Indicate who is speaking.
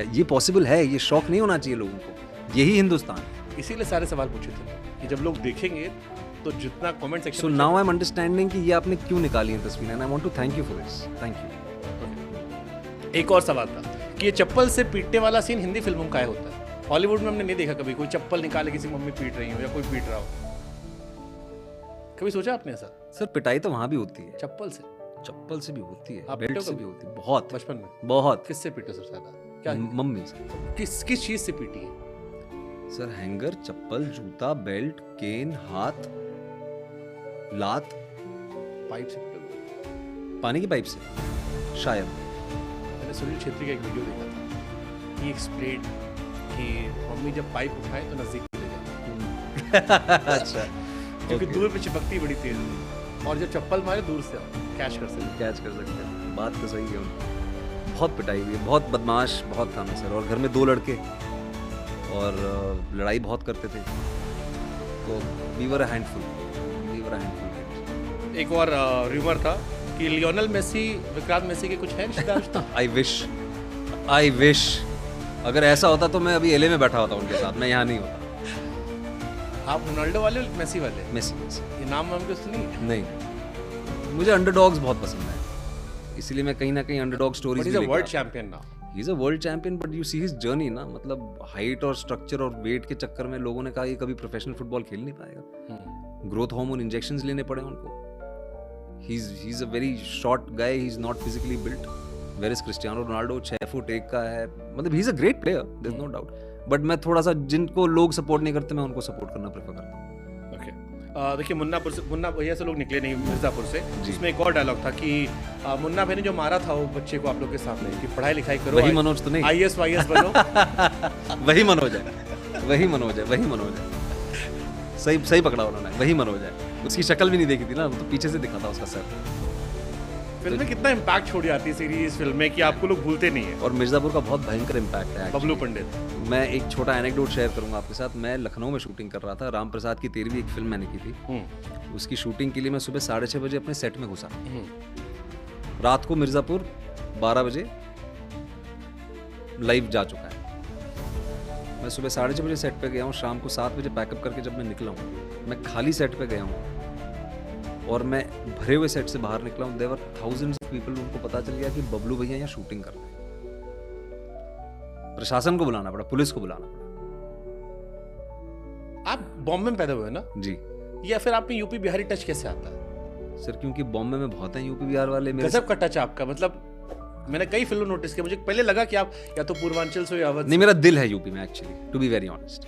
Speaker 1: ये पॉसिबल है, ये शौक नहीं होना चाहिए लोगों को, यही हिंदुस्तान है।
Speaker 2: इसीलिए सारे सवाल पूछे थे कि जब लोग देखेंगे तो जितना comment section
Speaker 1: so now I am understanding कि ये आपने क्यों निकाली है तस्वीरें, and I want to thank you for this, thank you.
Speaker 2: एक और सवाल था कि ये चप्पल से पीटने वाला सीन हिंदी फिल्मों का है होता है, हॉलीवुड में हमने नहीं देखा कभी कोई चप्पल निकाले किसी मम्मी पीट रही हो या कोई पीट रहा हो, कभी सोचा आपने ऐसा?
Speaker 1: सर पिटाई तो वहाँ भी होती है,
Speaker 2: चप्पल से?
Speaker 1: चप्पल से भी होती है,
Speaker 2: आप
Speaker 1: बेल्ट
Speaker 2: पीटे
Speaker 1: से
Speaker 2: कभी?
Speaker 1: भी होती है, बहुत
Speaker 2: बचपन में
Speaker 1: बहुत।
Speaker 2: किससे पीटे सबसे ज्यादा? क्या
Speaker 1: मम्मी से।
Speaker 2: किस चीज से पीटी है?
Speaker 1: सर हैंगर, चप्पल, जूता, बेल्ट, केन, हाथ, लात,
Speaker 2: पाइप से पीटे?
Speaker 1: पानी की पाइप से शायद।
Speaker 2: मैंने सुनील छेत्री का एक वीडियो देखा था, ही एक्सप्लेन कि मम्मी जब पाइप उठाए तो नजदीक ले जाए
Speaker 1: अच्छा,
Speaker 2: क्योंकि
Speaker 1: okay.
Speaker 2: दूर पे चिपकती बड़ी तेज है, और जब चप्पल मारे दूर से कैच कर सकते।
Speaker 1: कैच कर सकते हैं, बात तो सही है उनकी। बहुत पिटाई हुई है, बहुत बदमाश बहुत था मैं सर, और घर में 2 लड़के और लड़ाई बहुत करते थे, तो वी वर अ हैंडफुल।
Speaker 2: एक और रूमर था कि लियोनेल मेसी विक्रांत मेसी के कुछ है रिश्ता?
Speaker 1: आई विश अगर ऐसा होता तो मैं अभी एलए में बैठा होता उनके साथ, मैं यहाँ नहीं होता।
Speaker 2: आप रोनाल्डो वाले मेसी वाले?
Speaker 1: मेसी।
Speaker 2: ये नाम वाम कुछ नहीं है?
Speaker 1: नहीं, मुझे अंडरडॉग्स बहुत पसंद है, इसलिए मैं कहीं ना कहीं अंडरडॉग स्टोरीज
Speaker 2: भी world champion now.
Speaker 1: He is a world champion, but you see his journey ना, मतलब हाइट और स्ट्रक्चर और वेट के चक्कर में लोगों ने कहा ये कभी प्रोफेशनल फुटबॉल खेल नहीं पाएगा। ग्रोथ हार्मोन इंजेक्शंस लेने पड़े उनको। He is a very short guy, he is not physically built. Where is Cristiano Ronaldo 6 foot 1 का है, मतलब he is a great player, there is no doubt, but मैं थोड़ा सा जिनको लोग सपोर्ट नहीं करते मैं उनको सपोर्ट करना प्रेफर करता हूँ।
Speaker 2: देखिए मुन्ना भैया से लोग निकले नहीं मिर्जापुर से, जिसमें एक और डायलॉग था कि मुन्ना भाई ने जो मारा था वो बच्चे को आप लोग के सामने कि पढ़ाई लिखाई करो,
Speaker 1: वही मनोज तो नहीं,
Speaker 2: IAS वाईएस बनो।
Speaker 1: वही मनोज है, सही पकड़ा उन्होंने, वही मनोज है। उसकी शक्ल भी नहीं देखी थी ना, वो तो पीछे से दिखा था उसका सर।
Speaker 2: फिल्म में कितना इम्पैक्ट छोड़ जाती है सीरीज फिल्म में कि आपको लोग भूलते नहीं है।
Speaker 1: और मिर्जापुर का बहुत भयंकर इम्पैक्ट है।
Speaker 2: बबलू पंडित,
Speaker 1: मैं एक छोटा एनेक्डोट शेयर करूंगा आपके साथ। मैं लखनऊ में शूटिंग कर रहा था, राम प्रसाद की 13वीं एक फिल्म मैंने की थी। उसकी शूटिंग के लिए मैं सुबह 6:30 बजे अपने सेट में घुसा। रात को मिर्जापुर 12 बजे लाइव जा चुका है। मैं सुबह 6:30 बजे सेट पे गया हूँ, शाम को 7 बजे पैकअप करके जब मैं निकला हूँ, मैं खाली सेट पे गया हूँ और मैं भरे हुए सेट से बाहर निकला हूँ। There were thousands of people, उनको पता चल गया कि बबलू भैया यहाँ शूटिंग कर रहे हैं। प्रशासन को बुलाना पड़ा, पुलिस को बुलाना पड़ा।
Speaker 2: आप बॉम्बे में पैदा हुए ना
Speaker 1: जी,
Speaker 2: या फिर आप में यूपी बिहारी टच कैसे आता है?
Speaker 1: सर क्योंकि बॉम्बे में बहुत हैं यूपी बिहार वाले।
Speaker 2: गजब का टच आपका, मतलब मैंने कई फिल्म नोटिस किया, मुझे पहले लगा कि आप या तो पूर्वांचल से या अवध।
Speaker 1: नहीं, मेरा दिल है यूपी में actually, to be very honest.